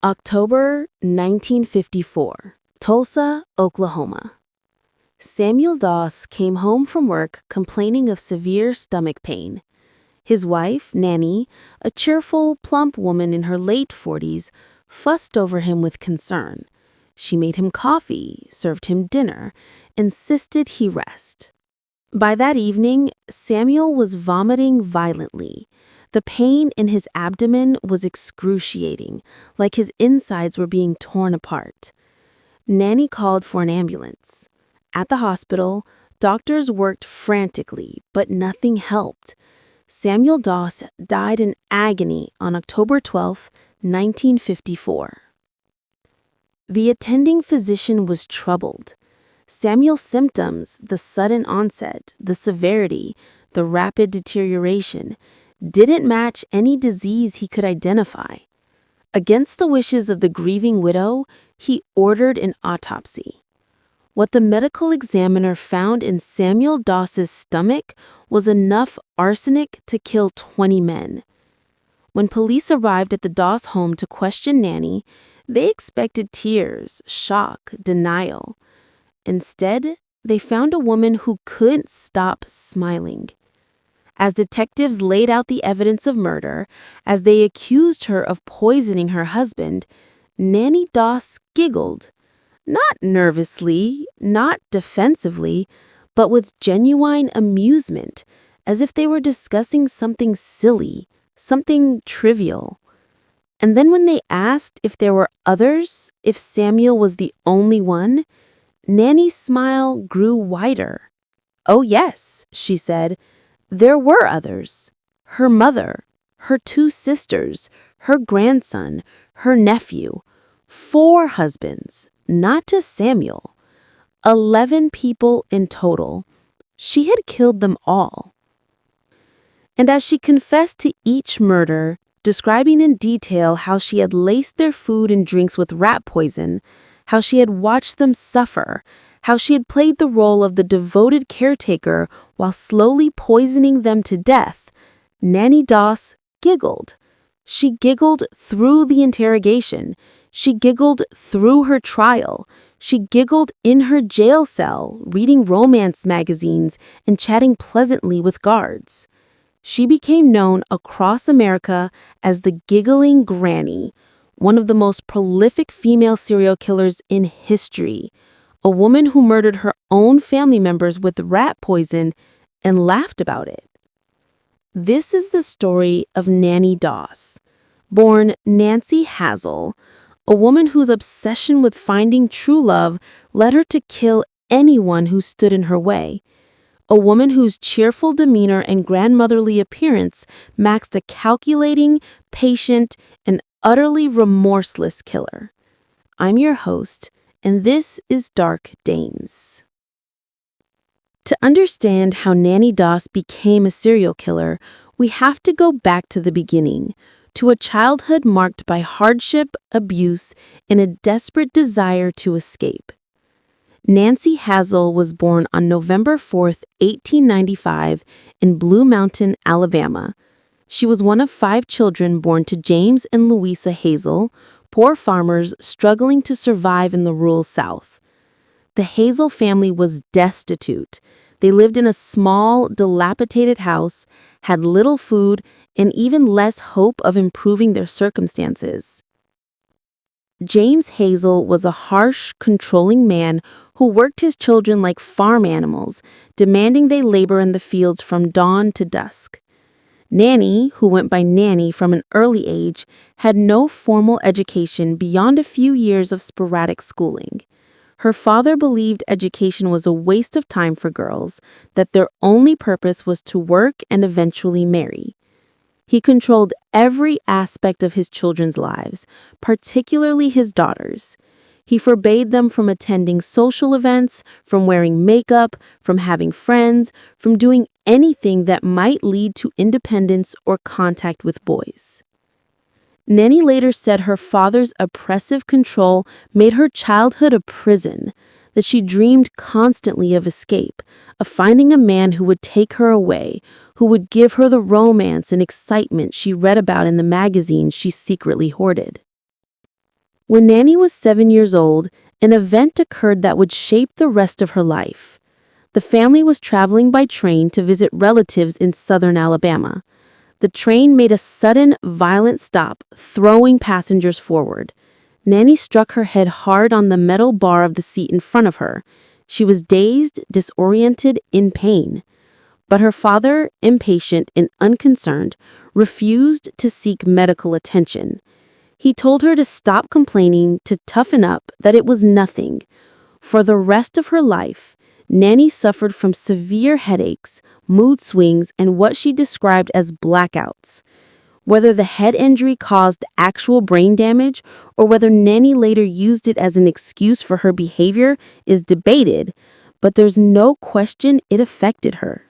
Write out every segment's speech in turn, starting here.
October 1954, Tulsa, Oklahoma. Samuel Doss came home from work complaining of severe stomach pain. His wife, Nannie, a cheerful, plump woman in her late 40s, fussed over him with concern. She made him coffee, served him dinner, insisted he rest. By that evening, Samuel was vomiting violently. The pain in his abdomen was excruciating, like his insides were being torn apart. Nannie called for an ambulance. At the hospital, doctors worked frantically, but nothing helped. Samuel Doss died in agony on October 12, 1954. The attending physician was troubled. Samuel's symptoms, the sudden onset, the severity, the rapid deterioration, didn't match any disease he could identify. Against the wishes of the grieving widow, he ordered an autopsy. What the medical examiner found in Samuel Doss's stomach was enough arsenic to kill 20 men. When police arrived at the Doss home to question Nannie, they expected tears, shock, denial. Instead, they found a woman who couldn't stop smiling. As detectives laid out the evidence of murder, as they accused her of poisoning her husband, Nannie Doss giggled. Not nervously, not defensively, but with genuine amusement, as if they were discussing something silly, something trivial. And then when they asked if there were others, if Samuel was the only one, Nannie's smile grew wider. "Oh yes," she said, "there were others. Her mother, her 2 sisters, her grandson, her nephew. 4 husbands, not just Samuel. 11 people in total. She had killed them all." And as she confessed to each murder, describing in detail how she had laced their food and drinks with rat poison, how she had watched them suffer, how she had played the role of the devoted caretaker while slowly poisoning them to death, Nannie Doss giggled. She giggled through the interrogation. She giggled through her trial. She giggled in her jail cell, reading romance magazines and chatting pleasantly with guards. She became known across America as the Giggling Granny, one of the most prolific female serial killers in history, a woman who murdered her own family members with rat poison and laughed about it. This is the story of Nannie Doss, born Nancy Hazel, a woman whose obsession with finding true love led her to kill anyone who stood in her way, a woman whose cheerful demeanor and grandmotherly appearance maxed a calculating, patient, and utterly remorseless killer. I'm your host, and this is Dark Dames. To understand how Nannie Doss became a serial killer, we have to go back to the beginning, to a childhood marked by hardship, abuse, and a desperate desire to escape. Nancy Hazel was born on November 4, 1895, in Blue Mountain, Alabama. She was one of 5 children born to James and Louisa Hazel, poor farmers struggling to survive in the rural South. The Hazel family was destitute. They lived in a small, dilapidated house, had little food, and even less hope of improving their circumstances. James Hazel was a harsh, controlling man who worked his children like farm animals, demanding they labor in the fields from dawn to dusk. Nannie, who went by Nannie from an early age, had no formal education beyond a few years of sporadic schooling. Her father believed education was a waste of time for girls, that their only purpose was to work and eventually marry. He controlled every aspect of his children's lives, particularly his daughters. He forbade them from attending social events, from wearing makeup, from having friends, from doing anything that might lead to independence or contact with boys. Nannie later said her father's oppressive control made her childhood a prison, that she dreamed constantly of escape, of finding a man who would take her away, who would give her the romance and excitement she read about in the magazines she secretly hoarded. When Nannie was 7 years old, an event occurred that would shape the rest of her life. The family was traveling by train to visit relatives in southern Alabama. The train made a sudden, violent stop, throwing passengers forward. Nannie struck her head hard on the metal bar of the seat in front of her. She was dazed, disoriented, in pain. But her father, impatient and unconcerned, refused to seek medical attention. He told her to stop complaining, to toughen up, that it was nothing. For the rest of her life, Nannie suffered from severe headaches, mood swings, and what she described as blackouts. Whether the head injury caused actual brain damage or whether Nannie later used it as an excuse for her behavior is debated, but there's no question it affected her.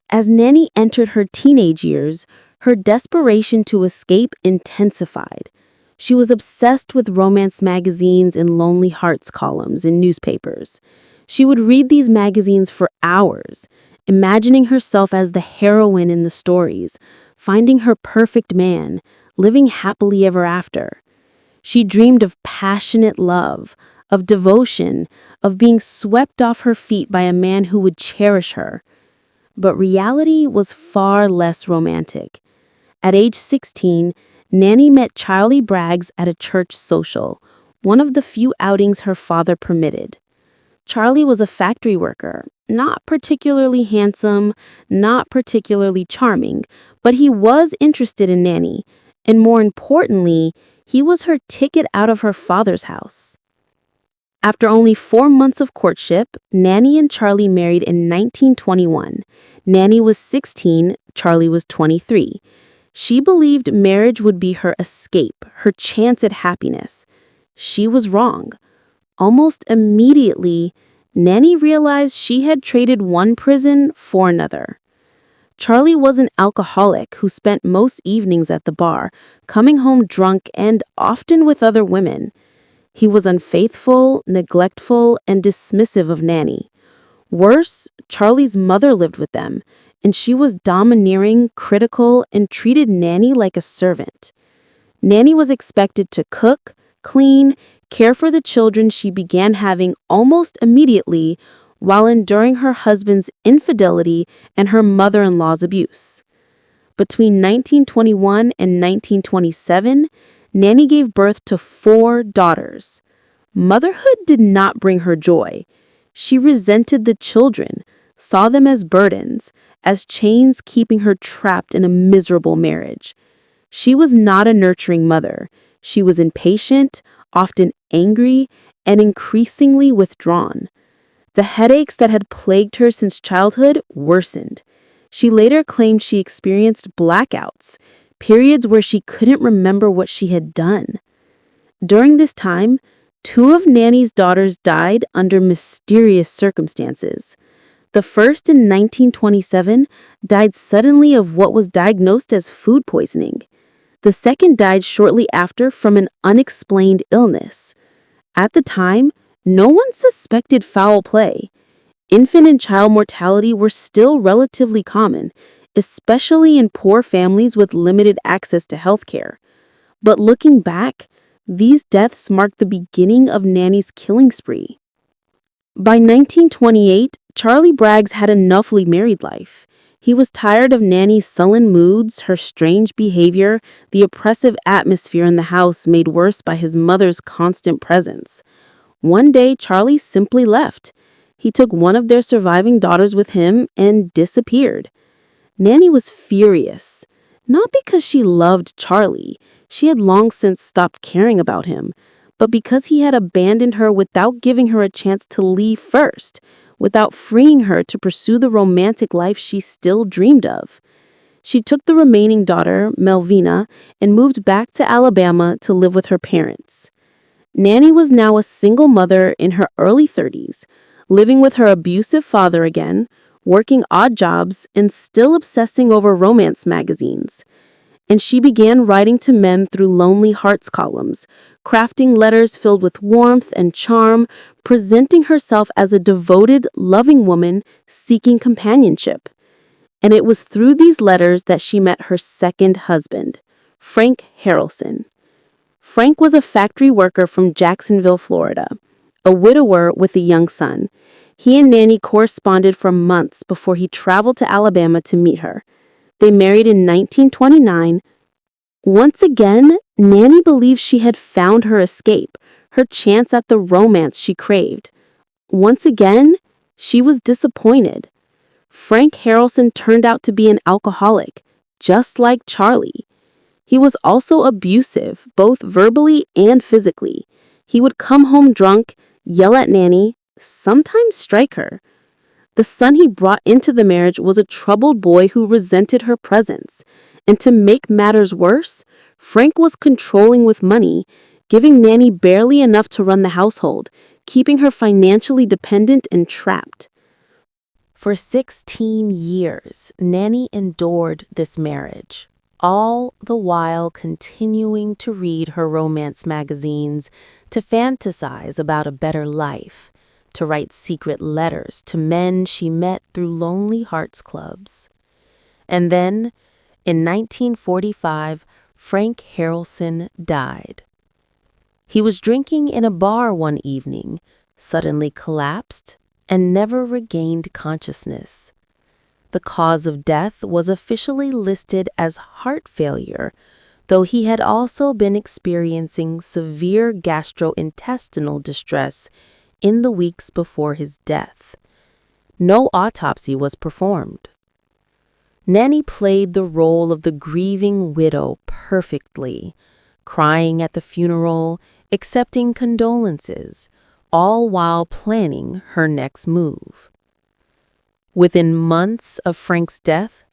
As Nannie entered her teenage years, her desperation to escape intensified. She was obsessed with romance magazines and Lonely Hearts columns in newspapers. She would read these magazines for hours, imagining herself as the heroine in the stories, finding her perfect man, living happily ever after. She dreamed of passionate love, of devotion, of being swept off her feet by a man who would cherish her. But reality was far less romantic. At age 16, Nannie met Charlie Braggs at a church social, one of the few outings her father permitted. Charlie was a factory worker, not particularly handsome, not particularly charming, but he was interested in Nannie, and more importantly, he was her ticket out of her father's house. After only 4 months of courtship, Nannie and Charlie married in 1921. Nannie was 16, Charlie was 23. She believed marriage would be her escape, her chance at happiness. She was wrong. Almost immediately, Nannie realized she had traded one prison for another. Charlie was an alcoholic who spent most evenings at the bar, coming home drunk and often with other women. He was unfaithful, neglectful, and dismissive of Nannie. Worse, Charlie's mother lived with them, and she was domineering, critical, and treated Nannie like a servant. Nannie was expected to cook, clean, care for the children she began having almost immediately while enduring her husband's infidelity and her mother-in-law's abuse. Between 1921 and 1927, Nannie gave birth to 4 daughters. Motherhood did not bring her joy. She resented the children, saw them as burdens, as chains keeping her trapped in a miserable marriage. She was not a nurturing mother. She was impatient, often angry, and increasingly withdrawn. The headaches that had plagued her since childhood worsened. She later claimed she experienced blackouts, periods where she couldn't remember what she had done. During this time, 2 of Nannie's daughters died under mysterious circumstances. The first in 1927 died suddenly of what was diagnosed as food poisoning. The second died shortly after from an unexplained illness. At the time, no one suspected foul play. Infant and child mortality were still relatively common, especially in poor families with limited access to health care. But looking back, these deaths marked the beginning of Nannie's killing spree. By 1928, Charlie Braggs had an awfully married life. He was tired of Nannie's sullen moods, her strange behavior, the oppressive atmosphere in the house made worse by his mother's constant presence. One day, Charlie simply left. He took one of their surviving daughters with him and disappeared. Nannie was furious, not because she loved Charlie. She had long since stopped caring about him, but because he had abandoned her without giving her a chance to leave first, without freeing her to pursue the romantic life she still dreamed of. She took the remaining daughter, Melvina, and moved back to Alabama to live with her parents. Nannie was now a single mother in her early 30s, living with her abusive father again, working odd jobs, and still obsessing over romance magazines. And she began writing to men through Lonely Hearts columns, crafting letters filled with warmth and charm, presenting herself as a devoted, loving woman seeking companionship. And it was through these letters that she met her second husband, Frank Harrelson. Frank was a factory worker from Jacksonville, Florida, a widower with a young son. He and Nannie corresponded for months before he traveled to Alabama to meet her. They married in 1929. Once again, Nannie believed she had found her escape, her chance at the romance she craved. Once again, she was disappointed. Frank Harrelson turned out to be an alcoholic, just like Charlie. He was also abusive, both verbally and physically. He would come home drunk, yell at Nannie, sometimes strike her. The son he brought into the marriage was a troubled boy who resented her presence. And to make matters worse, Frank was controlling with money, giving Nannie barely enough to run the household, keeping her financially dependent and trapped. For 16 years, Nannie endured this marriage, all the while continuing to read her romance magazines, to fantasize about a better life, to write secret letters to men she met through Lonely Hearts Clubs. And then, in 1945, Frank Harrelson died. He was drinking in a bar one evening, suddenly collapsed, and never regained consciousness. The cause of death was officially listed as heart failure, though he had also been experiencing severe gastrointestinal distress in the weeks before his death. No autopsy was performed. Nannie played the role of the grieving widow perfectly, crying at the funeral, accepting condolences, all while planning her next move. Within months of Frank's death,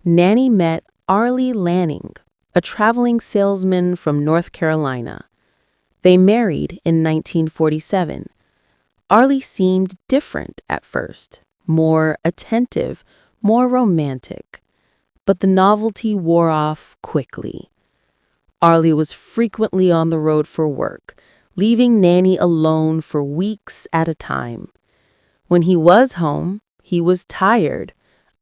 Nannie met Arlie Lanning, a traveling salesman from North Carolina. They married in 1947. Arlie seemed different at first, more attentive, more romantic. But the novelty wore off quickly. Arlie was frequently on the road for work, leaving Nannie alone for weeks at a time. When he was home, he was tired,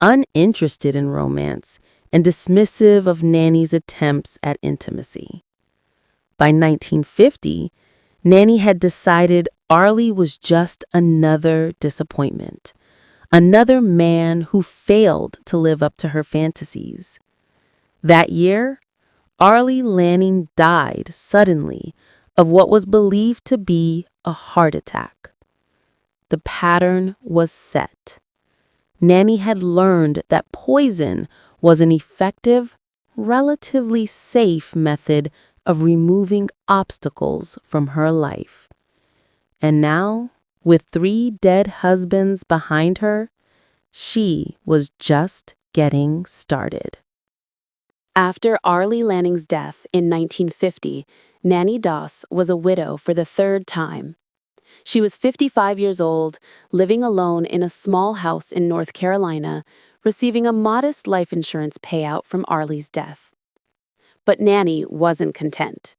uninterested in romance, and dismissive of Nannie's attempts at intimacy. By 1950, Nannie had decided Arlie was just another disappointment, another man who failed to live up to her fantasies. That year, Arlie Lanning died suddenly of what was believed to be a heart attack. The pattern was set. Nannie had learned that poison was an effective, relatively safe method of removing obstacles from her life. And now, with 3 dead husbands behind her, she was just getting started. After Arlie Lanning's death in 1950, Nannie Doss was a widow for the 3rd time. She was 55 years old, living alone in a small house in North Carolina, receiving a modest life insurance payout from Arlie's death. But Nannie wasn't content.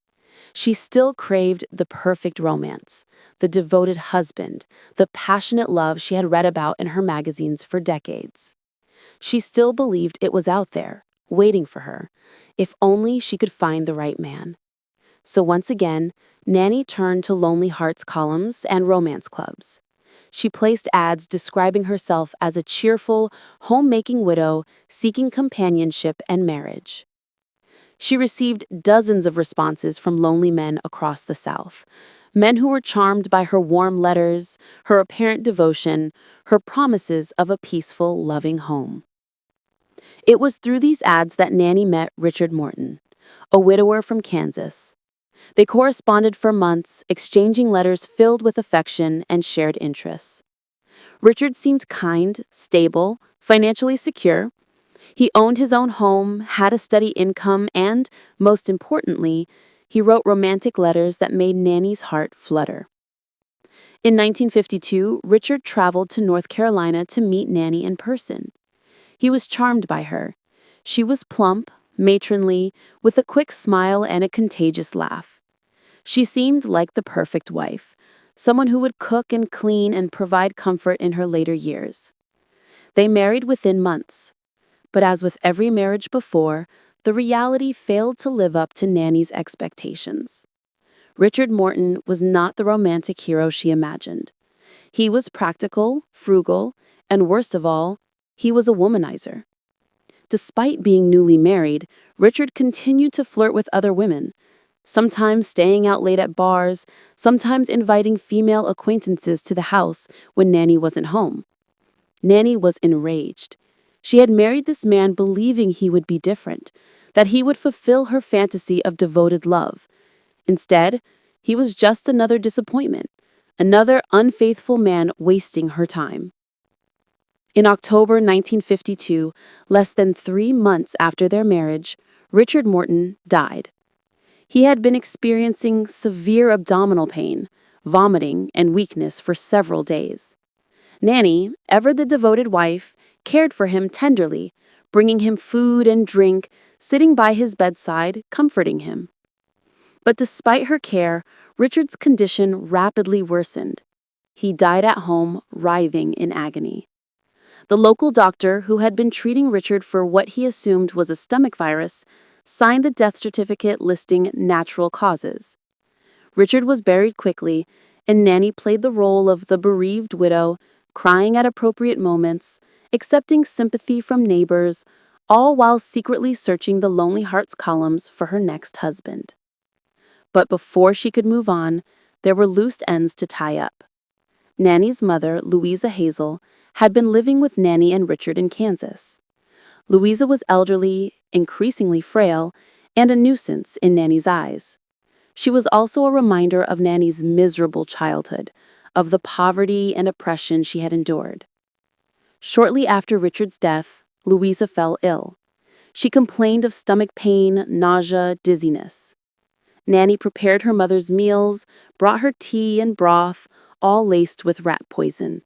She still craved the perfect romance, the devoted husband, the passionate love she had read about in her magazines for decades. She still believed it was out there, waiting for her, if only she could find the right man. So once again, Nannie turned to Lonely Hearts columns and romance clubs. She placed ads describing herself as a cheerful, homemaking widow seeking companionship and marriage. She received dozens of responses from lonely men across the South, men who were charmed by her warm letters, her apparent devotion, her promises of a peaceful, loving home. It was through these ads that Nannie met Richard Morton, a widower from Kansas. They corresponded for months, exchanging letters filled with affection and shared interests. Richard seemed kind, stable, financially secure. He owned his own home, had a steady income, and, most importantly, he wrote romantic letters that made Nannie's heart flutter. In 1952, Richard traveled to North Carolina to meet Nannie in person. He was charmed by her. She was plump, matronly, with a quick smile and a contagious laugh. She seemed like the perfect wife, someone who would cook and clean and provide comfort in her later years. They married within months. But as with every marriage before, the reality failed to live up to Nannie's expectations. Richard Morton was not the romantic hero she imagined. He was practical, frugal, and worst of all, he was a womanizer. Despite being newly married, Richard continued to flirt with other women, sometimes staying out late at bars, sometimes inviting female acquaintances to the house when Nannie wasn't home. Nannie was enraged. She had married this man believing he would be different, that he would fulfill her fantasy of devoted love. Instead, he was just another disappointment, another unfaithful man wasting her time. In October 1952, less than 3 months after their marriage, Richard Morton died. He had been experiencing severe abdominal pain, vomiting, and weakness for several days. Nannie, ever the devoted wife, cared for him tenderly, bringing him food and drink, sitting by his bedside, comforting him. But despite her care, Richard's condition rapidly worsened. He died at home, writhing in agony. The local doctor, who had been treating Richard for what he assumed was a stomach virus, signed the death certificate listing natural causes. Richard was buried quickly, and Nannie played the role of the bereaved widow, crying at appropriate moments, accepting sympathy from neighbors, all while secretly searching the Lonely Hearts columns for her next husband. But before she could move on, there were loose ends to tie up. Nannie's mother, Louisa Hazel, had been living with Nannie and Richard in Kansas. Louisa was elderly, increasingly frail, and a nuisance in Nannie's eyes. She was also a reminder of Nannie's miserable childhood, of the poverty and oppression she had endured. Shortly after Richard's death, Louisa fell ill. She complained of stomach pain, nausea, dizziness. Nannie prepared her mother's meals, brought her tea and broth, all laced with rat poison.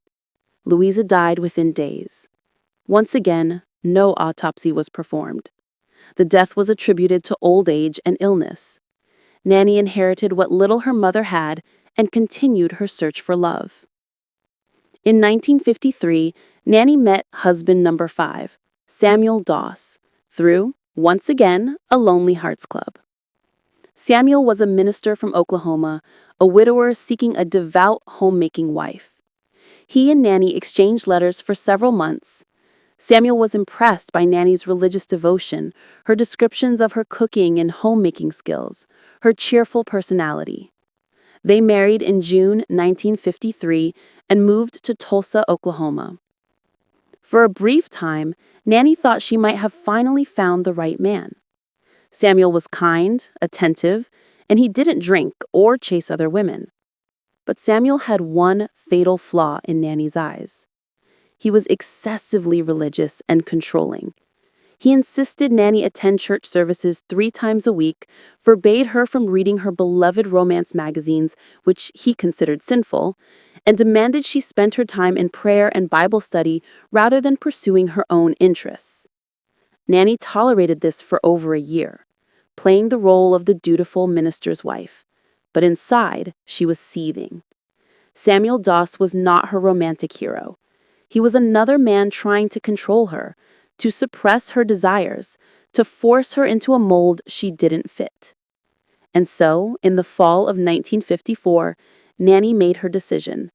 Louisa died within days. Once again, no autopsy was performed. The death was attributed to old age and illness. Nannie inherited what little her mother had and continued her search for love. In 1953, Nannie met husband number 5, Samuel Doss, through, once again, a Lonely Hearts Club. Samuel was a minister from Oklahoma, a widower seeking a devout homemaking wife. He and Nannie exchanged letters for several months. Samuel was impressed by Nannie's religious devotion, her descriptions of her cooking and homemaking skills, her cheerful personality. They married in June 1953 and moved to Tulsa, Oklahoma. For a brief time, Nannie thought she might have finally found the right man. Samuel was kind, attentive, and he didn't drink or chase other women. But Samuel had one fatal flaw in Nannie's eyes. He was excessively religious and controlling. He insisted Nannie attend church services 3 times a week, forbade her from reading her beloved romance magazines, which he considered sinful, and demanded she spend her time in prayer and Bible study rather than pursuing her own interests. Nannie tolerated this for over a year, playing the role of the dutiful minister's wife. But inside, she was seething. Samuel Doss was not her romantic hero. He was another man trying to control her, to suppress her desires, to force her into a mold she didn't fit. And so, in the fall of 1954, Nannie made her decision.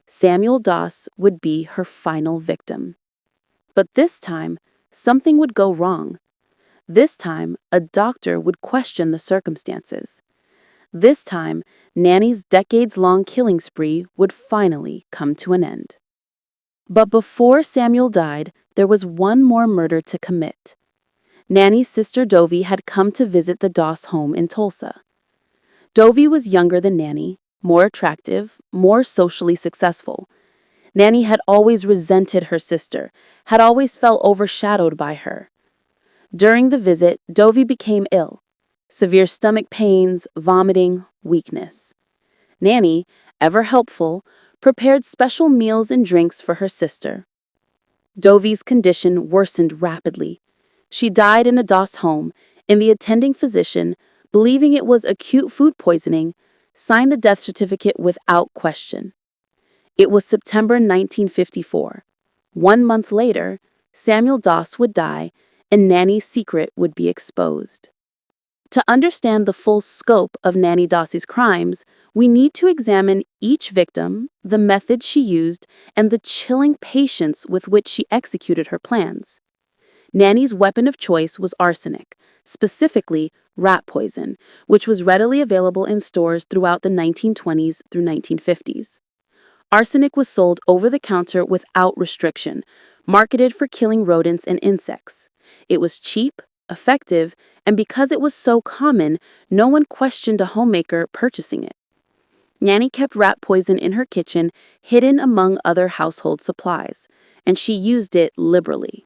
Samuel Doss would be her final victim. But this time, something would go wrong. This time, a doctor would question the circumstances. This time, Nannie's decades-long killing spree would finally come to an end. But before Samuel died, there was one more murder to commit. Nannie's sister Dovie had come to visit the Doss home in Tulsa. Dovie was younger than Nannie, more attractive, more socially successful. Nannie had always resented her sister, had always felt overshadowed by her. During the visit, Dovie became ill. Severe stomach pains, vomiting, weakness. Nannie, ever helpful, prepared special meals and drinks for her sister. Dovie's condition worsened rapidly. She died in the Doss home, and the attending physician, believing it was acute food poisoning, signed the death certificate without question. It was September 1954. 1 month later, Samuel Doss would die, and Nannie's secret would be exposed. To understand the full scope of Nannie Doss's crimes, we need to examine each victim, the method she used, and the chilling patience with which she executed her plans. Nannie's weapon of choice was arsenic, specifically rat poison, which was readily available in stores throughout the 1920s through 1950s. Arsenic was sold over the counter without restriction, marketed for killing rodents and insects. It was cheap, effective, and because it was so common, no one questioned a homemaker purchasing it. Nannie kept rat poison in her kitchen, hidden among other household supplies, and she used it liberally.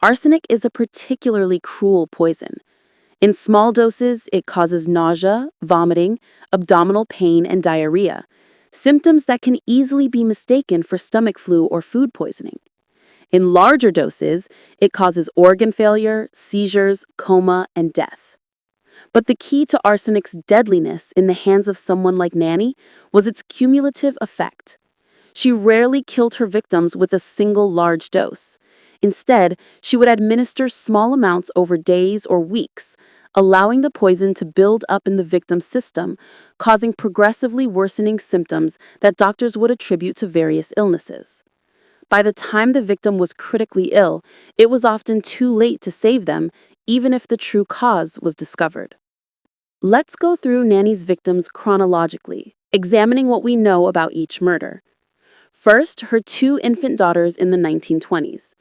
Arsenic is a particularly cruel poison. In small doses, it causes nausea, vomiting, abdominal pain, and diarrhea, symptoms that can easily be mistaken for stomach flu or food poisoning. In larger doses, it causes organ failure, seizures, coma, and death. But the key to arsenic's deadliness in the hands of someone like Nannie was its cumulative effect. She rarely killed her victims with a single large dose. Instead, she would administer small amounts over days or weeks, allowing the poison to build up in the victim's system, causing progressively worsening symptoms that doctors would attribute to various illnesses. By the time the victim was critically ill, it was often too late to save them, even if the true cause was discovered. Let's go through Nannie's victims chronologically, examining what we know about each murder. First, her two infant daughters in the 1920s.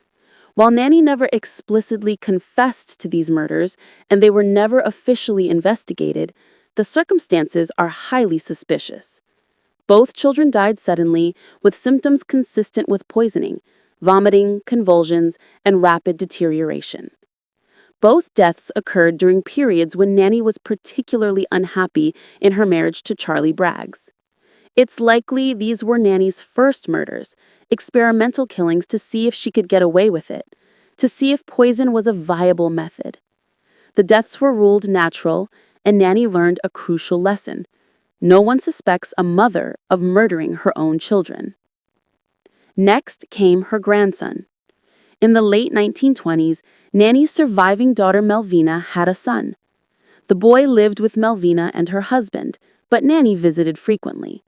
While Nannie never explicitly confessed to these murders, and they were never officially investigated, the circumstances are highly suspicious. Both children died suddenly, with symptoms consistent with poisoning, vomiting, convulsions, and rapid deterioration. Both deaths occurred during periods when Nannie was particularly unhappy in her marriage to Charlie Braggs. It's likely these were Nannie's first murders, experimental killings to see if she could get away with it, to see if poison was a viable method. The deaths were ruled natural, and Nannie learned a crucial lesson. No one suspects a mother of murdering her own children. Next came her grandson. In the late 1920s, Nannie's surviving daughter Melvina had a son. The boy lived with Melvina and her husband, but Nannie visited frequently.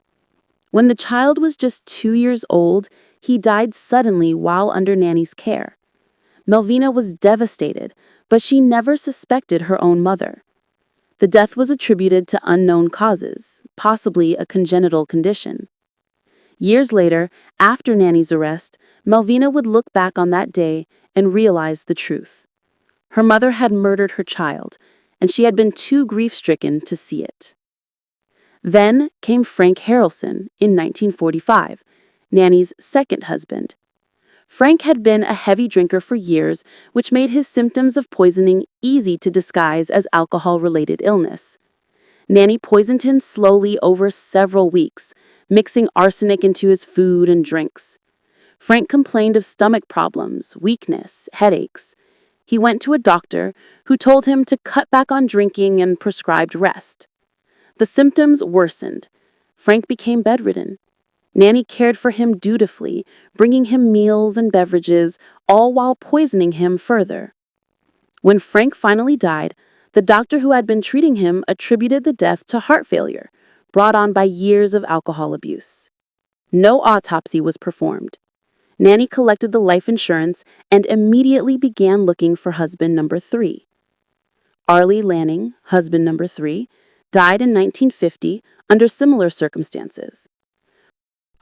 When the child was just 2 years old, he died suddenly while under Nannie's care. Melvina was devastated, but she never suspected her own mother. The death was attributed to unknown causes, possibly a congenital condition. Years later, after Nannie's arrest, Melvina would look back on that day and realize the truth. Her mother had murdered her child, and she had been too grief-stricken to see it. Then came Frank Harrelson in 1945, Nannie's second husband. Frank had been a heavy drinker for years, which made his symptoms of poisoning easy to disguise as alcohol-related illness. Nannie poisoned him slowly over several weeks, mixing arsenic into his food and drinks. Frank complained of stomach problems, weakness, headaches. He went to a doctor who told him to cut back on drinking and prescribed rest. The symptoms worsened. Frank became bedridden. Nannie cared for him dutifully, bringing him meals and beverages, all while poisoning him further. When Frank finally died, the doctor who had been treating him attributed the death to heart failure, brought on by years of alcohol abuse. No autopsy was performed. Nannie collected the life insurance and immediately began looking for husband number 3. Arlie Lanning, husband number 3, died in 1950 under similar circumstances.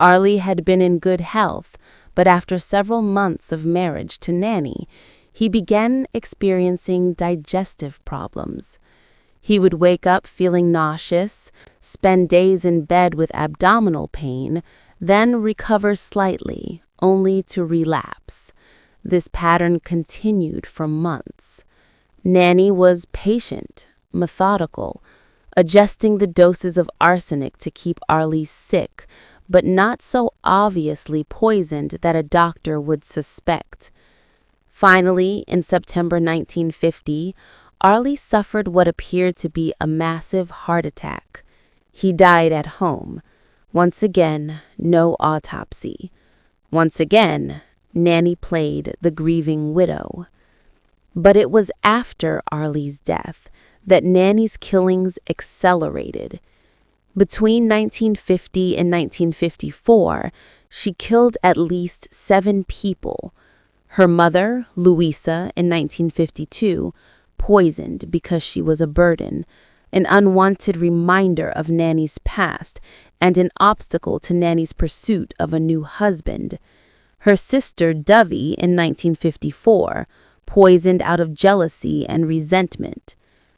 Arlie had been in good health, but after several months of marriage to Nannie, he began experiencing digestive problems. He would wake up feeling nauseous, spend days in bed with abdominal pain, then recover slightly, only to relapse. This pattern continued for months. Nannie was patient, methodical, adjusting the doses of arsenic to keep Arlie sick, but not so obviously poisoned that a doctor would suspect. Finally, in September 1950, Arlie suffered what appeared to be a massive heart attack. He died at home. Once again, no autopsy. Once again, Nannie played the grieving widow. But it was after Arlie's death that Nannie's killings accelerated. Between 1950 and 1954, she killed at least 7 people. Her mother, Louisa, in 1952, poisoned because she was a burden, an unwanted reminder of Nannie's past and an obstacle to Nannie's pursuit of a new husband. Her sister, Dovey, in 1954, poisoned out of jealousy and resentment.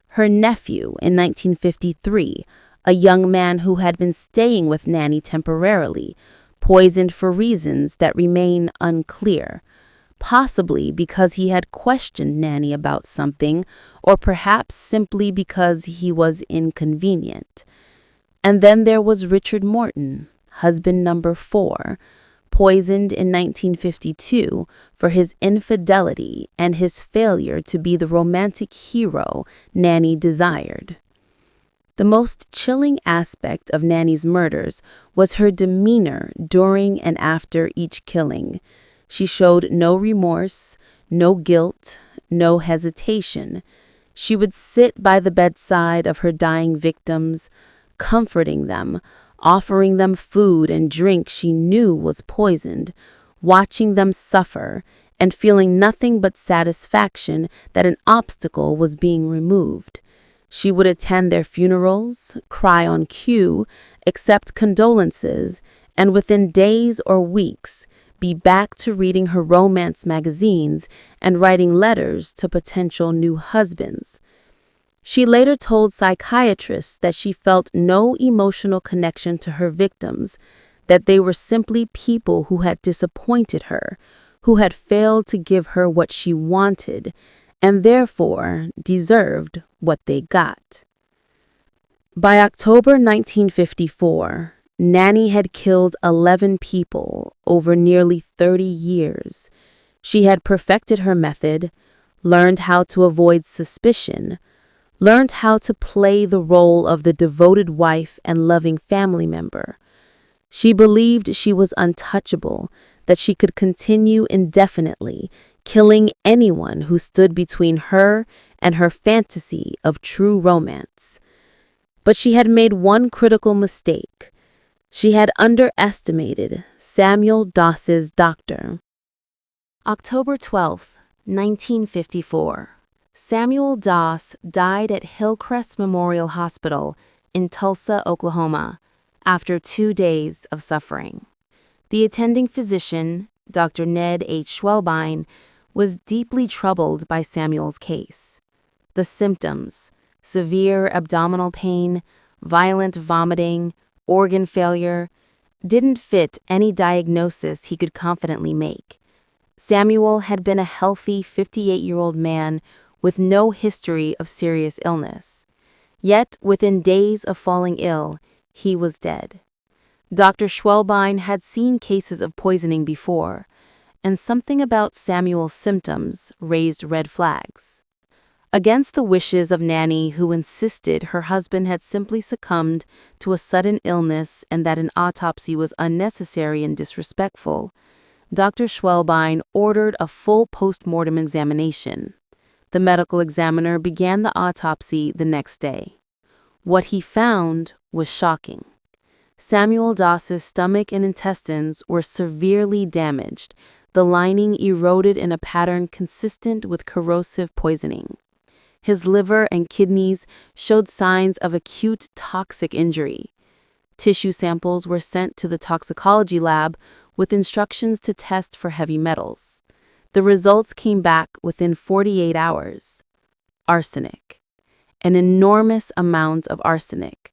Her nephew, in 1953, a young man who had been staying with Nannie temporarily, poisoned for reasons that remain unclear, possibly because he had questioned Nannie about something, or perhaps simply because he was inconvenient. And then there was Richard Morton, husband number 4, poisoned in 1952 for his infidelity and his failure to be the romantic hero Nannie desired. The most chilling aspect of Nannie's murders was her demeanor during and after each killing. She showed no remorse, no guilt, no hesitation. She would sit by the bedside of her dying victims, comforting them, offering them food and drink she knew was poisoned, watching them suffer, and feeling nothing but satisfaction that an obstacle was being removed. She would attend their funerals, cry on cue, accept condolences, and within days or weeks, be back to reading her romance magazines and writing letters to potential new husbands. She later told psychiatrists that she felt no emotional connection to her victims, that they were simply people who had disappointed her, who had failed to give her what she wanted, and therefore deserved what they got. By October 1954, Nannie had killed 11 people over nearly 30 years. She had perfected her method, learned how to avoid suspicion, learned how to play the role of the devoted wife and loving family member. She believed she was untouchable, that she could continue indefinitely, killing anyone who stood between her and her fantasy of true romance. But she had made one critical mistake. She had underestimated Samuel Doss's doctor. October 12, 1954. Samuel Doss died at Hillcrest Memorial Hospital in Tulsa, Oklahoma, after 2 days of suffering. The attending physician, Dr. Ned H. Schwelbein, was deeply troubled by Samuel's case. The symptoms, severe abdominal pain, violent vomiting, organ failure, didn't fit any diagnosis he could confidently make. Samuel had been a healthy 58-year-old man with no history of serious illness. Yet, within days of falling ill, he was dead. Dr. Schwelbein had seen cases of poisoning before, and something about Samuel's symptoms raised red flags. Against the wishes of Nannie, who insisted her husband had simply succumbed to a sudden illness and that an autopsy was unnecessary and disrespectful, Dr. Schwelbein ordered a full post-mortem examination. The medical examiner began the autopsy the next day. What he found was shocking. Samuel Doss's stomach and intestines were severely damaged, the lining eroded in a pattern consistent with corrosive poisoning. His liver and kidneys showed signs of acute toxic injury. Tissue samples were sent to the toxicology lab with instructions to test for heavy metals. The results came back within 48 hours. Arsenic. An enormous amount of arsenic,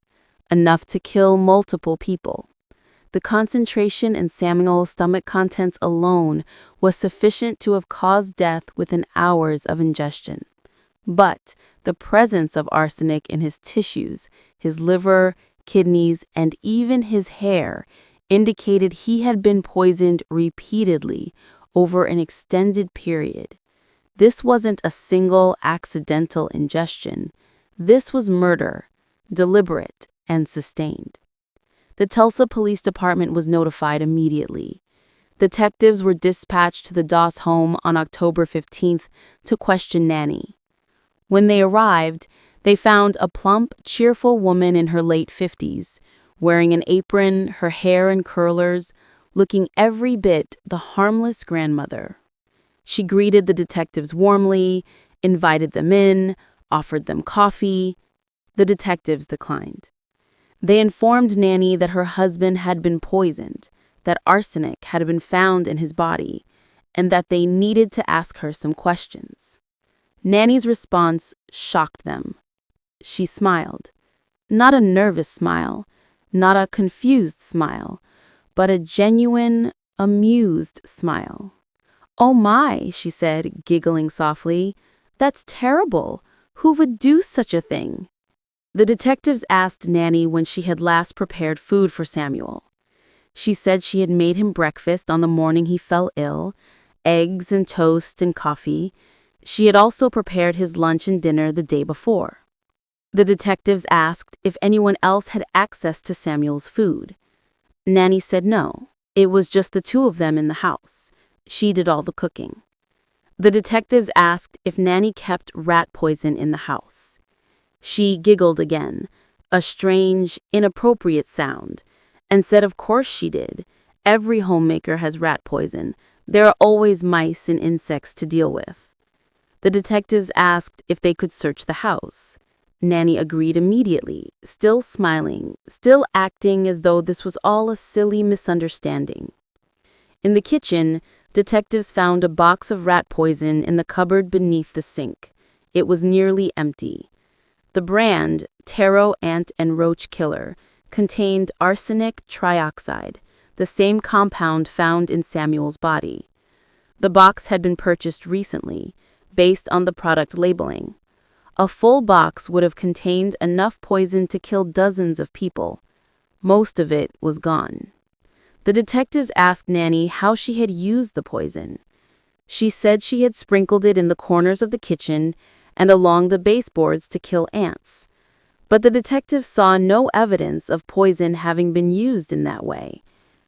enough to kill multiple people. The concentration in Samuel's stomach contents alone was sufficient to have caused death within hours of ingestion. But the presence of arsenic in his tissues, his liver, kidneys, and even his hair indicated he had been poisoned repeatedly over an extended period. This wasn't a single accidental ingestion. This was murder, deliberate and sustained. The Tulsa Police Department was notified immediately. Detectives were dispatched to the Doss home on October 15th to question Nannie. When they arrived, They found a plump, cheerful woman in her late 50s, wearing an apron, her hair in curlers, looking every bit the harmless grandmother. She greeted the detectives warmly, invited them in, offered them coffee. The detectives declined. They informed Nannie that her husband had been poisoned, that arsenic had been found in his body, and that they needed to ask her some questions. Nannie's response shocked them. She smiled. Not a nervous smile, not a confused smile, but a genuine, amused smile. "Oh my," she said, giggling softly. "That's terrible. Who would do such a thing?" The detectives asked Nannie when she had last prepared food for Samuel. She said she had made him breakfast on the morning he fell ill, eggs and toast and coffee. She had also prepared his lunch and dinner the day before. The detectives asked if anyone else had access to Samuel's food. Nannie said no, it was just the two of them in the house. She did all the cooking. The detectives asked if Nannie kept rat poison in the house. She giggled again, a strange, inappropriate sound, and said of course she did. Every homemaker has rat poison. There are always mice and insects to deal with. The detectives asked if they could search the house. Nannie agreed immediately, still smiling, still acting as though this was all a silly misunderstanding. In the kitchen, detectives found a box of rat poison in the cupboard beneath the sink. It was nearly empty. The brand, Taro Ant and Roach Killer, contained arsenic trioxide, the same compound found in Samuel's body. The box had been purchased recently, based on the product labeling. A full box would have contained enough poison to kill dozens of people. Most of it was gone. The detectives asked Nannie how she had used the poison. She said she had sprinkled it in the corners of the kitchen and along the baseboards to kill ants. But the detectives saw no evidence of poison having been used in that way.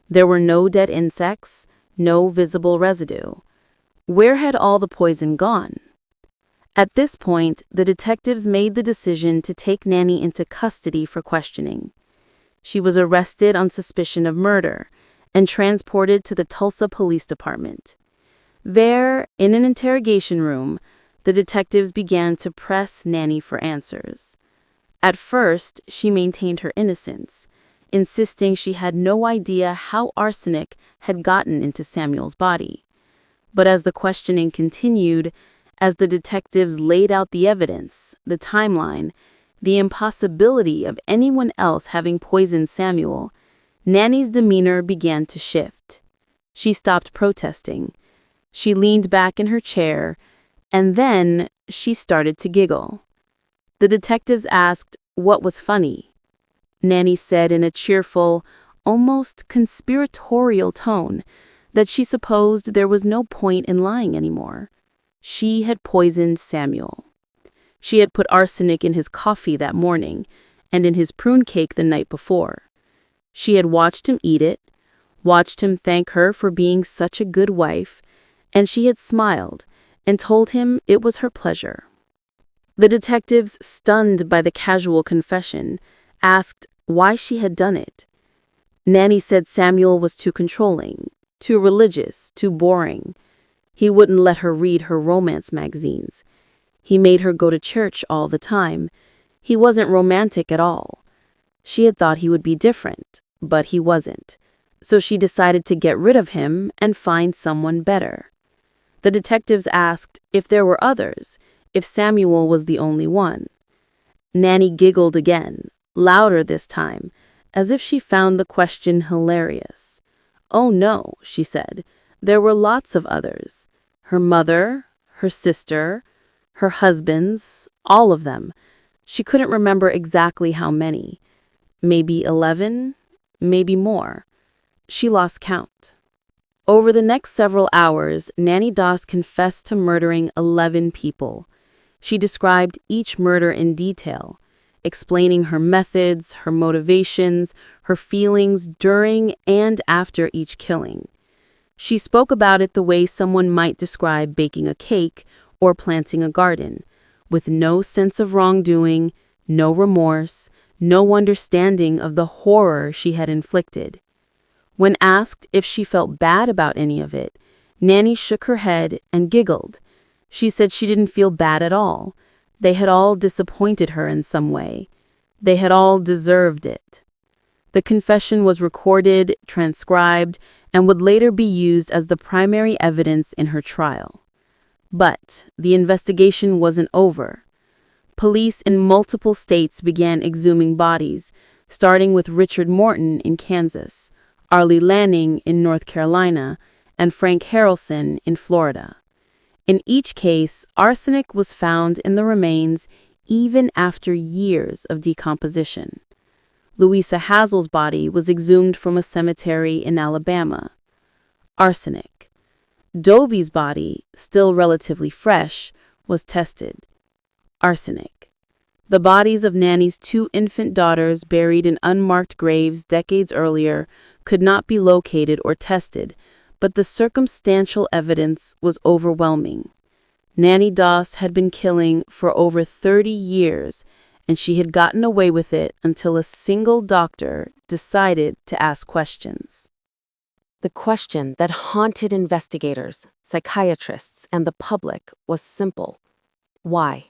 There were no dead insects, no visible residue. Where had all the poison gone? At this point, the detectives made the decision to take Nannie into custody for questioning. She was arrested on suspicion of murder and transported to the Tulsa Police Department. There, in an interrogation room, the detectives began to press Nannie for answers. At first, she maintained her innocence, insisting she had no idea how arsenic had gotten into Samuel's body. But as the questioning continued, as the detectives laid out the evidence, the timeline, the impossibility of anyone else having poisoned Samuel, Nannie's demeanor began to shift. She stopped protesting. She leaned back in her chair, and then she started to giggle. The detectives asked what was funny. Nannie said in a cheerful, almost conspiratorial tone that she supposed there was no point in lying anymore. She had poisoned Samuel. She had put arsenic in his coffee that morning and in his prune cake the night before. She had watched him eat it, watched him thank her for being such a good wife, and she had smiled and told him it was her pleasure. The detectives, stunned by the casual confession, asked why she had done it. Nannie said Samuel was too controlling, too religious, too boring. He wouldn't let her read her romance magazines. He made her go to church all the time. He wasn't romantic at all. She had thought he would be different, but he wasn't. So she decided to get rid of him and find someone better. The detectives asked if there were others, if Samuel was the only one. Nannie giggled again, louder this time, as if she found the question hilarious. "Oh no," she said. "There were lots of others. Her mother, her sister, her husbands, all of them. She couldn't remember exactly how many. Maybe 11, maybe more. She lost count." Over the next several hours, Nannie Doss confessed to murdering 11 people. She described each murder in detail, explaining her methods, her motivations, her feelings during and after each killing. She spoke about it the way someone might describe baking a cake or planting a garden, with no sense of wrongdoing, no remorse, no understanding of the horror she had inflicted. When asked if she felt bad about any of it, Nannie shook her head and giggled. She said she didn't feel bad at all. They had all disappointed her in some way. They had all deserved it. The confession was recorded, transcribed, and would later be used as the primary evidence in her trial. But the investigation wasn't over. Police in multiple states began exhuming bodies, starting with Richard Morton in Kansas, Arlie Lanning in North Carolina, and Frank Harrelson in Florida. In each case, arsenic was found in the remains even after years of decomposition. Louisa Hazel's body was exhumed from a cemetery in Alabama. Arsenic. Dovie's body, still relatively fresh, was tested. Arsenic. The bodies of Nannie's 2 infant daughters buried in unmarked graves decades earlier could not be located or tested, but the circumstantial evidence was overwhelming. Nannie Doss had been killing for over 30 years, and she had gotten away with it until a single doctor decided to ask questions. The question that haunted investigators, psychiatrists, and the public was simple. Why?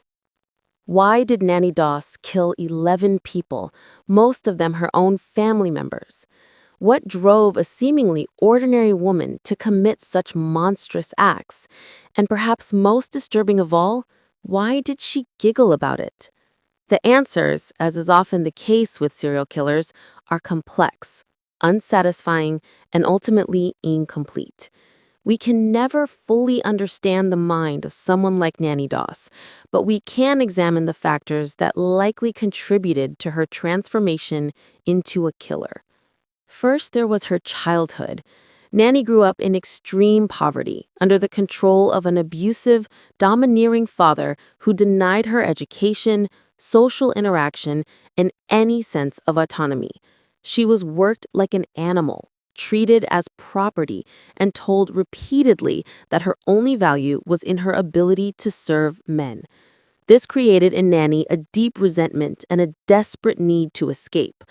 Why did Nannie Doss kill 11 people, most of them her own family members? What drove a seemingly ordinary woman to commit such monstrous acts? And perhaps most disturbing of all, why did she giggle about it? The answers, as is often the case with serial killers, are complex, unsatisfying, and ultimately incomplete. We can never fully understand the mind of someone like Nannie Doss, but we can examine the factors that likely contributed to her transformation into a killer. First, there was her childhood. Nannie grew up in extreme poverty, under the control of an abusive, domineering father who denied her education, social interaction, and any sense of autonomy. She was worked like an animal, treated as property, and told repeatedly that her only value was in her ability to serve men. This created in Nannie a deep resentment and a desperate need to escape.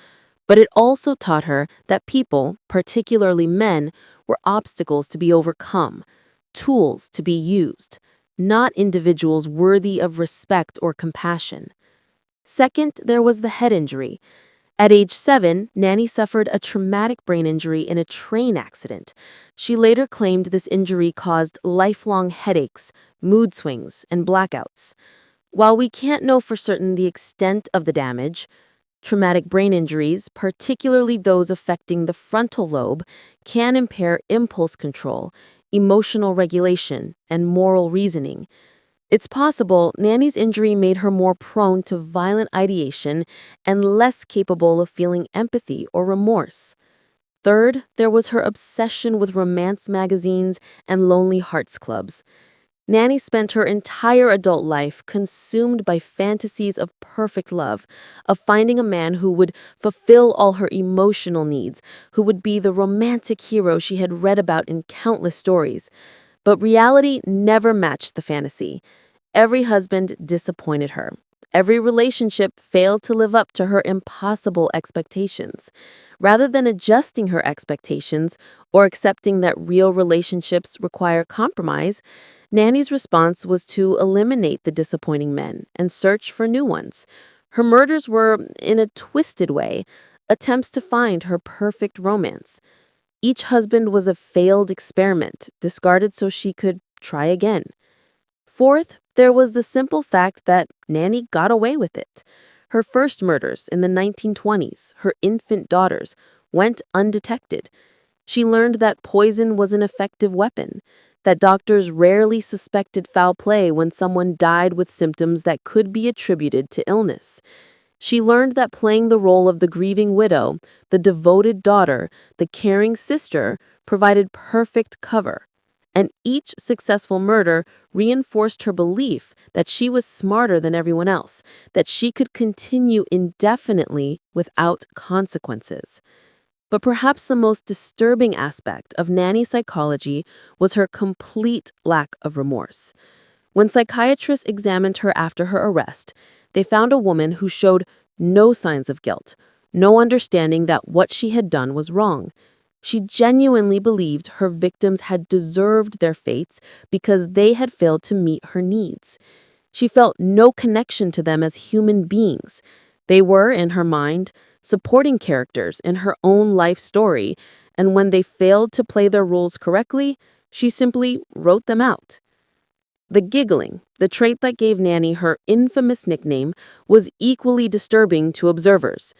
But it also taught her that people, particularly men, were obstacles to be overcome, tools to be used, not individuals worthy of respect or compassion. Second, there was the head injury. At age 7, Nannie suffered a traumatic brain injury in a train accident. She later claimed this injury caused lifelong headaches, mood swings, and blackouts. While we can't know for certain the extent of the damage, traumatic brain injuries, particularly those affecting the frontal lobe, can impair impulse control, emotional regulation, and moral reasoning. It's possible Nannie's injury made her more prone to violent ideation and less capable of feeling empathy or remorse. Third, there was her obsession with romance magazines and lonely hearts clubs. Nannie spent her entire adult life consumed by fantasies of perfect love, of finding a man who would fulfill all her emotional needs, who would be the romantic hero she had read about in countless stories. But reality never matched the fantasy. Every husband disappointed her. Every relationship failed to live up to her impossible expectations. Rather than adjusting her expectations or accepting that real relationships require compromise, Nannie's response was to eliminate the disappointing men and search for new ones. Her murders were, in a twisted way, attempts to find her perfect romance. Each husband was a failed experiment, discarded so she could try again. Fourth, there was the simple fact that Nannie got away with it. Her first murders in the 1920s, her infant daughters, went undetected. She learned that poison was an effective weapon, that doctors rarely suspected foul play when someone died with symptoms that could be attributed to illness. She learned that playing the role of the grieving widow, the devoted daughter, the caring sister, provided perfect cover. And each successful murder reinforced her belief that she was smarter than everyone else, that she could continue indefinitely without consequences. But perhaps the most disturbing aspect of Nannie's psychology was her complete lack of remorse. When psychiatrists examined her after her arrest, they found a woman who showed no signs of guilt, no understanding that what she had done was wrong. She genuinely believed her victims had deserved their fates because they had failed to meet her needs. She felt no connection to them as human beings. They were, in her mind, supporting characters in her own life story, and when they failed to play their roles correctly, she simply wrote them out. The giggling, the trait that gave Nannie her infamous nickname, was equally disturbing to observers.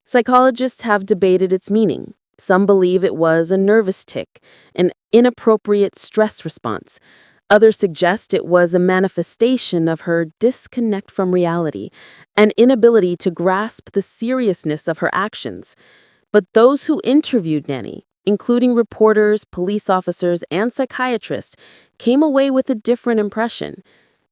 Psychologists have debated its meaning. Some believe it was a nervous tic, an inappropriate stress response. Others suggest it was a manifestation of her disconnect from reality, an inability to grasp the seriousness of her actions. But those who interviewed Nannie, including reporters, police officers, and psychiatrists, came away with a different impression.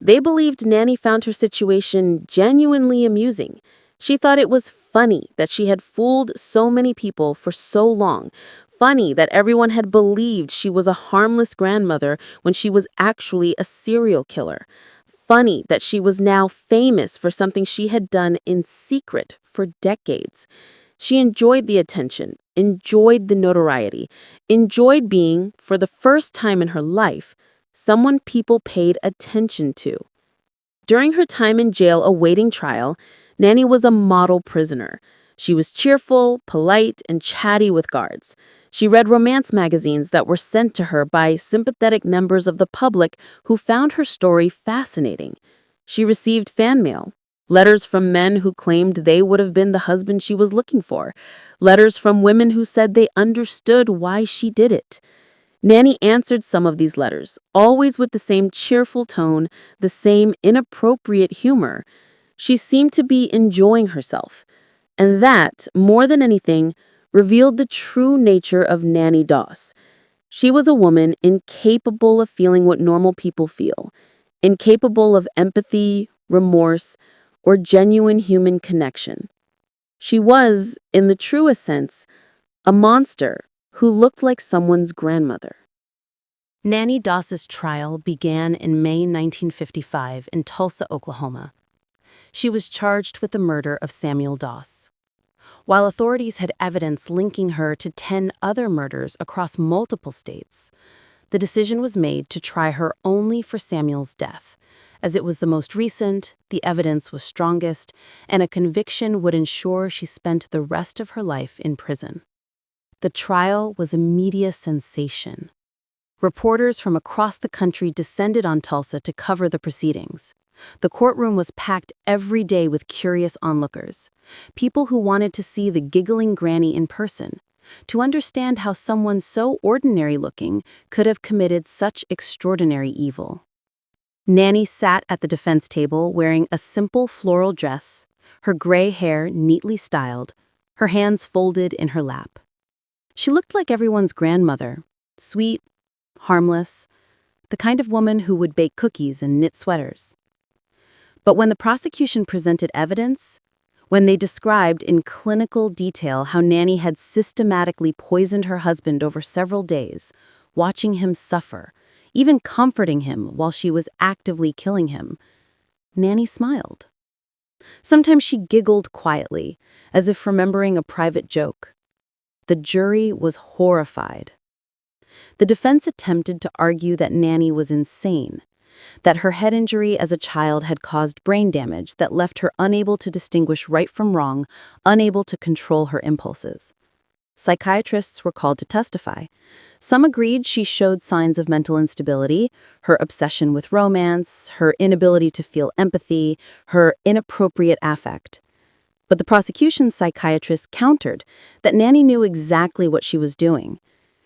They believed Nannie found her situation genuinely amusing. She thought it was funny that she had fooled so many people for so long. Funny that everyone had believed she was a harmless grandmother when she was actually a serial killer. Funny that she was now famous for something she had done in secret for decades. She enjoyed the attention, enjoyed the notoriety, enjoyed being, for the first time in her life, someone people paid attention to. During her time in jail awaiting trial, Nannie was a model prisoner. She was cheerful, polite, and chatty with guards. She read romance magazines that were sent to her by sympathetic members of the public who found her story fascinating. She received fan mail, letters from men who claimed they would have been the husband she was looking for, letters from women who said they understood why she did it. Nannie answered some of these letters, always with the same cheerful tone, the same inappropriate humor. She seemed to be enjoying herself. And that, more than anything, revealed the true nature of Nannie Doss. She was a woman incapable of feeling what normal people feel, incapable of empathy, remorse, or genuine human connection. She was, in the truest sense, a monster who looked like someone's grandmother. Nannie Doss's trial began in May 1955 in Tulsa, Oklahoma. She was charged with the murder of Samuel Doss. While authorities had evidence linking her to 10 other murders across multiple states, the decision was made to try her only for Samuel's death, as it was the most recent, the evidence was strongest, and a conviction would ensure she spent the rest of her life in prison. The trial was a media sensation. Reporters from across the country descended on Tulsa to cover the proceedings. The courtroom was packed every day with curious onlookers, people who wanted to see the Giggling Granny in person, to understand how someone so ordinary-looking could have committed such extraordinary evil. Nannie sat at the defense table wearing a simple floral dress, her gray hair neatly styled, her hands folded in her lap. She looked like everyone's grandmother, sweet, harmless, the kind of woman who would bake cookies and knit sweaters. But when the prosecution presented evidence, when they described in clinical detail how Nannie had systematically poisoned her husband over several days, watching him suffer, even comforting him while she was actively killing him, Nannie smiled. Sometimes she giggled quietly, as if remembering a private joke. The jury was horrified. The defense attempted to argue that Nannie was insane, that her head injury as a child had caused brain damage that left her unable to distinguish right from wrong, unable to control her impulses. Psychiatrists were called to testify. Some agreed she showed signs of mental instability, her obsession with romance, her inability to feel empathy, her inappropriate affect. But the prosecution's psychiatrist countered that Nannie knew exactly what she was doing.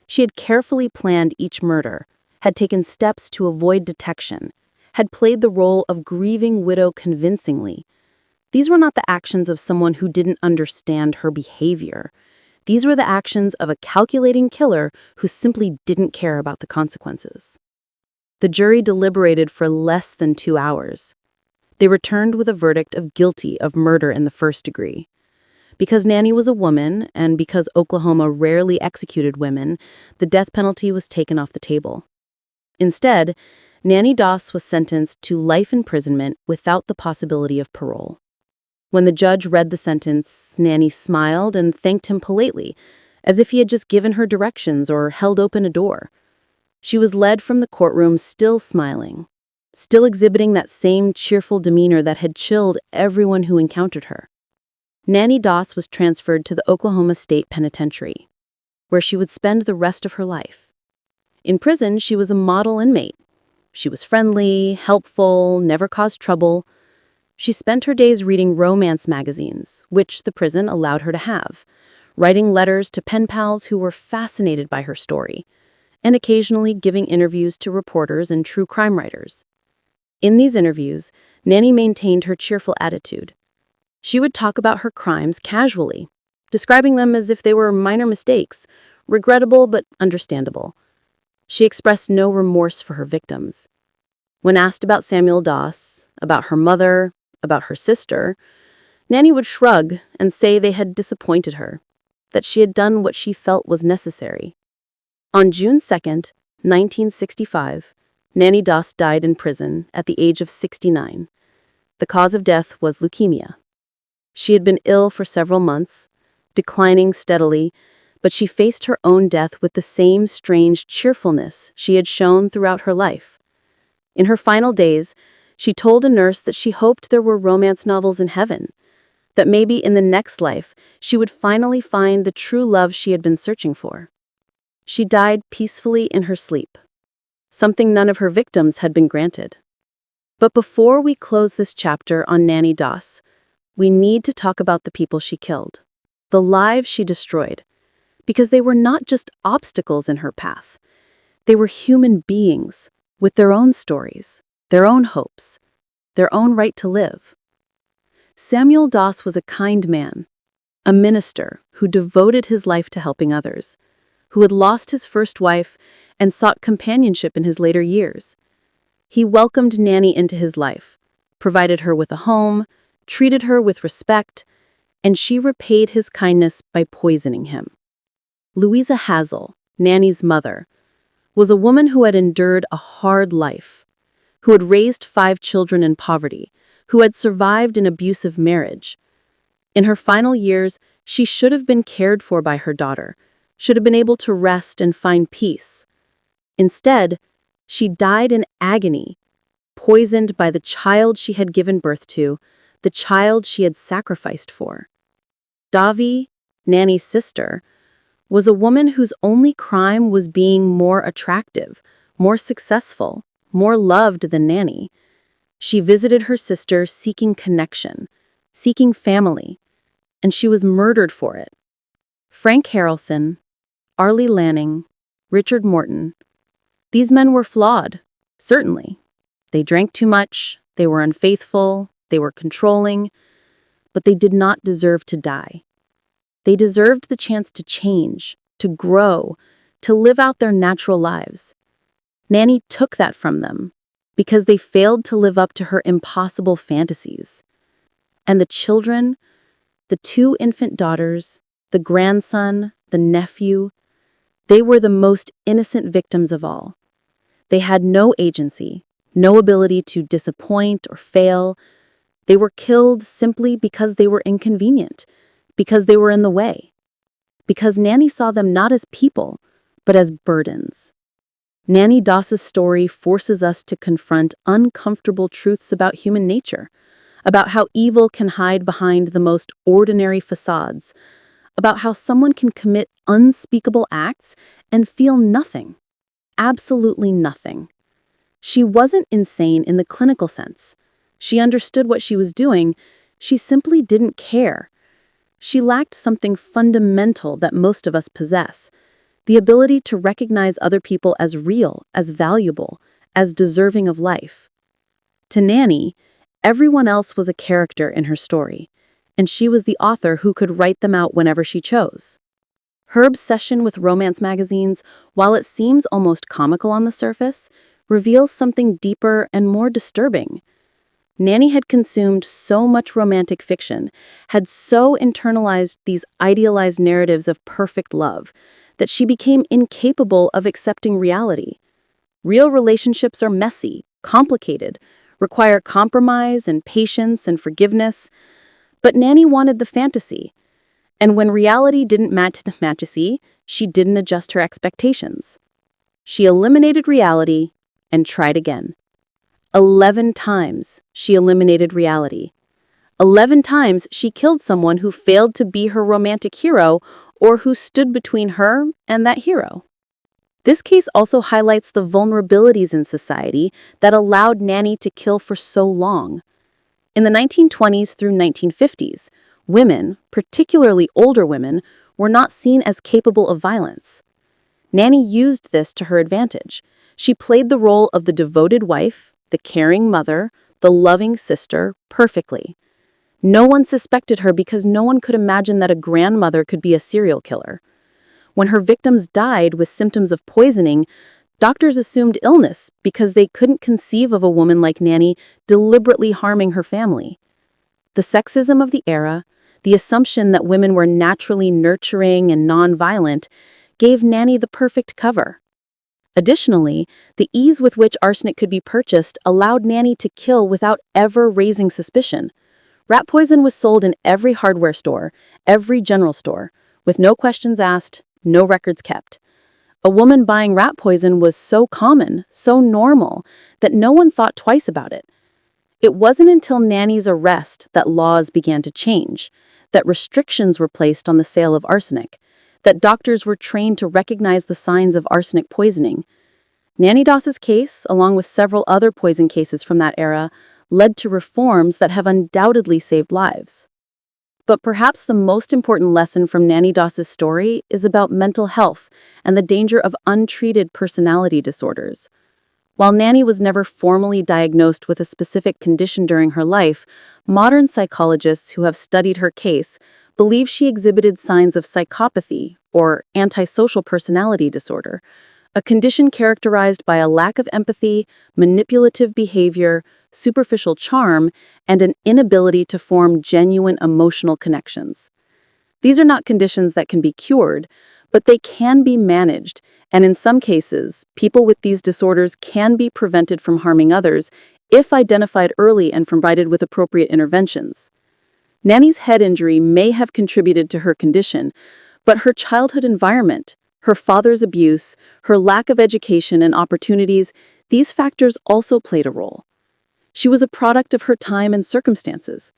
She had carefully planned each murder, had taken steps to avoid detection, had played the role of grieving widow convincingly. These were not the actions of someone who didn't understand her behavior. These were the actions of a calculating killer who simply didn't care about the consequences. The jury deliberated for less than 2 hours. They returned with a verdict of guilty of murder in the first degree. Because Nannie was a woman, and because Oklahoma rarely executed women, the death penalty was taken off the table. Instead, Nannie Doss was sentenced to life imprisonment without the possibility of parole. When the judge read the sentence, Nannie smiled and thanked him politely, as if he had just given her directions or held open a door. She was led from the courtroom still smiling, still exhibiting that same cheerful demeanor that had chilled everyone who encountered her. Nannie Doss was transferred to the Oklahoma State Penitentiary, where she would spend the rest of her life. In prison, she was a model inmate. She was friendly, helpful, never caused trouble. She spent her days reading romance magazines, which the prison allowed her to have, writing letters to pen pals who were fascinated by her story, and occasionally giving interviews to reporters and true crime writers. In these interviews, Nannie maintained her cheerful attitude. She would talk about her crimes casually, describing them as if they were minor mistakes, regrettable but understandable. She expressed no remorse for her victims. When asked about Samuel Doss, about her mother, about her sister, Nannie would shrug and say they had disappointed her, that she had done what she felt was necessary. On June 2nd, 1965, Nannie Doss died in prison at the age of 69. The cause of death was leukemia. She had been ill for several months, declining steadily, but she faced her own death with the same strange cheerfulness she had shown throughout her life. In her final days, she told a nurse that she hoped there were romance novels in heaven, that maybe in the next life she would finally find the true love she had been searching for. She died peacefully in her sleep, something none of her victims had been granted. But before we close this chapter on Nannie Doss, we need to talk about the people she killed, the lives she destroyed, because they were not just obstacles in her path. They were human beings with their own stories, their own hopes, their own right to live. Samuel Doss was a kind man, a minister who devoted his life to helping others, who had lost his first wife and sought companionship in his later years. He welcomed Nannie into his life, provided her with a home, treated her with respect, and she repaid his kindness by poisoning him. Louisa Hazel, Nannie's mother, was a woman who had endured a hard life, who had raised 5 children in poverty, who had survived an abusive marriage. In her final years, she should have been cared for by her daughter, should have been able to rest and find peace. Instead, she died in agony, poisoned by the child she had given birth to, the child she had sacrificed for. Davi, Nannie's sister, was a woman whose only crime was being more attractive, more successful, more loved than Nannie. She visited her sister seeking connection, seeking family, and she was murdered for it. Frank Harrelson, Arlie Lanning, Richard Morton. These men were flawed, certainly. They drank too much, they were unfaithful, they were controlling, but they did not deserve to die. They deserved the chance to change, to grow, to live out their natural lives. Nannie took that from them because they failed to live up to her impossible fantasies. And the children, the 2 infant daughters, the grandson, the nephew, they were the most innocent victims of all. They had no agency, no ability to disappoint or fail. They were killed simply because they were inconvenient, because they were in the way, because Nannie saw them not as people, but as burdens. Nannie Doss's story forces us to confront uncomfortable truths about human nature, about how evil can hide behind the most ordinary facades, about how someone can commit unspeakable acts and feel nothing, absolutely nothing. She wasn't insane in the clinical sense. She understood what she was doing. She simply didn't care. She lacked something fundamental that most of us possess, the ability to recognize other people as real, as valuable, as deserving of life. To Nannie, everyone else was a character in her story, and she was the author who could write them out whenever she chose. Her obsession with romance magazines, while it seems almost comical on the surface, reveals something deeper and more disturbing. Nannie had consumed so much romantic fiction, had so internalized these idealized narratives of perfect love, that she became incapable of accepting reality. Real relationships are messy, complicated, require compromise and patience and forgiveness. But Nannie wanted the fantasy. And when reality didn't match the fantasy, she didn't adjust her expectations. She eliminated reality and tried again. 11 times she eliminated reality. 11 times she killed someone who failed to be her romantic hero or who stood between her and that hero. This case also highlights the vulnerabilities in society that allowed Nannie to kill for so long. In the 1920s through 1950s, women, particularly older women, were not seen as capable of violence. Nannie used this to her advantage. She played the role of the devoted wife, the caring mother, the loving sister perfectly. No one suspected her because no one could imagine that a grandmother could be a serial killer. When her victims died with symptoms of poisoning, doctors assumed illness because they couldn't conceive of a woman like Nannie deliberately harming her family. The sexism of the era, the assumption that women were naturally nurturing and nonviolent, gave Nannie the perfect cover. Additionally, the ease with which arsenic could be purchased allowed Nannie to kill without ever raising suspicion. Rat poison was sold in every hardware store, every general store, with no questions asked, no records kept. A woman buying rat poison was so common, so normal, that no one thought twice about it. It wasn't until Nannie's arrest that laws began to change, that restrictions were placed on the sale of arsenic, that doctors were trained to recognize the signs of arsenic poisoning. Nannie Doss's case, along with several other poison cases from that era, led to reforms that have undoubtedly saved lives. But perhaps the most important lesson from Nannie Doss's story is about mental health and the danger of untreated personality disorders. While Nannie was never formally diagnosed with a specific condition during her life, modern psychologists who have studied her case believe she exhibited signs of psychopathy or antisocial personality disorder, a condition characterized by a lack of empathy, manipulative behavior, superficial charm, and an inability to form genuine emotional connections. These are not conditions that can be cured, but they can be managed, and in some cases, people with these disorders can be prevented from harming others if identified early and provided with appropriate interventions. Nannie's head injury may have contributed to her condition, but her childhood environment, her father's abuse, her lack of education and opportunities, these factors also played a role. She was a product of her time and circumstances,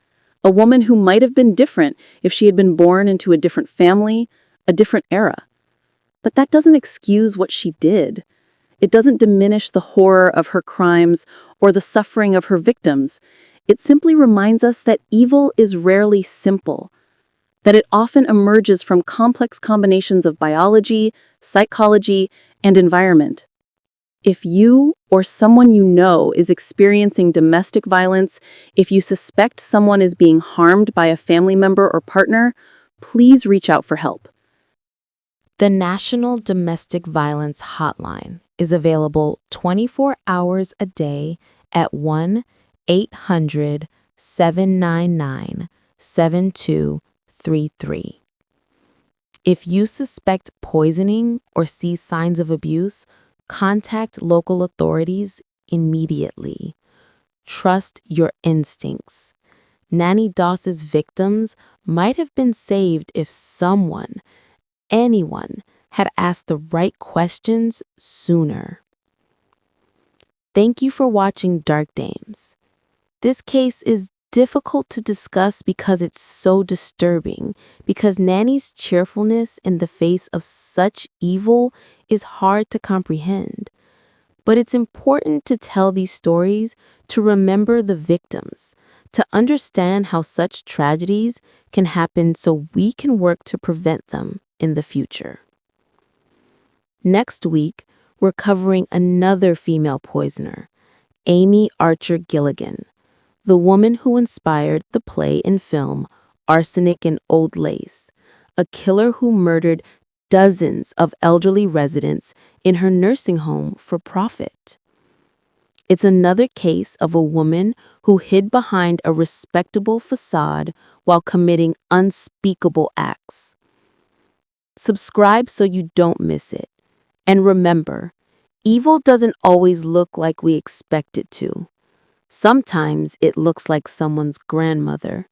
a woman who might have been different if she had been born into a different family, a different era. But that doesn't excuse what she did. It doesn't diminish the horror of her crimes or the suffering of her victims. It simply reminds us that evil is rarely simple, that it often emerges from complex combinations of biology, psychology, and environment. If you or someone you know is experiencing domestic violence, if you suspect someone is being harmed by a family member or partner, please reach out for help. The National Domestic Violence Hotline is available 24 hours a day at 1-800-799-7233. If you suspect poisoning or see signs of abuse, contact local authorities immediately. Trust your instincts. Nannie Doss's victims might have been saved if anyone, had asked the right questions sooner. Thank you for watching Dark Dames. This case is difficult to discuss because it's so disturbing, because Nannie's cheerfulness in the face of such evil is hard to comprehend. But it's important to tell these stories, to remember the victims, to understand how such tragedies can happen so we can work to prevent them in the future. Next week, we're covering another female poisoner, Amy Archer Gilligan, the woman who inspired the play and film Arsenic and Old Lace, a killer who murdered dozens of elderly residents in her nursing home for profit. It's another case of a woman who hid behind a respectable facade while committing unspeakable acts. Subscribe so you don't miss it. And remember, Evil doesn't always look like we expect it to. Sometimes it looks like someone's grandmother,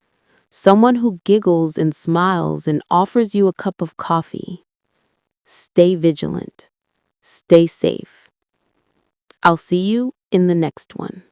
someone who giggles and smiles and offers you a cup of coffee. Stay vigilant. Stay safe. I'll see you in the next one.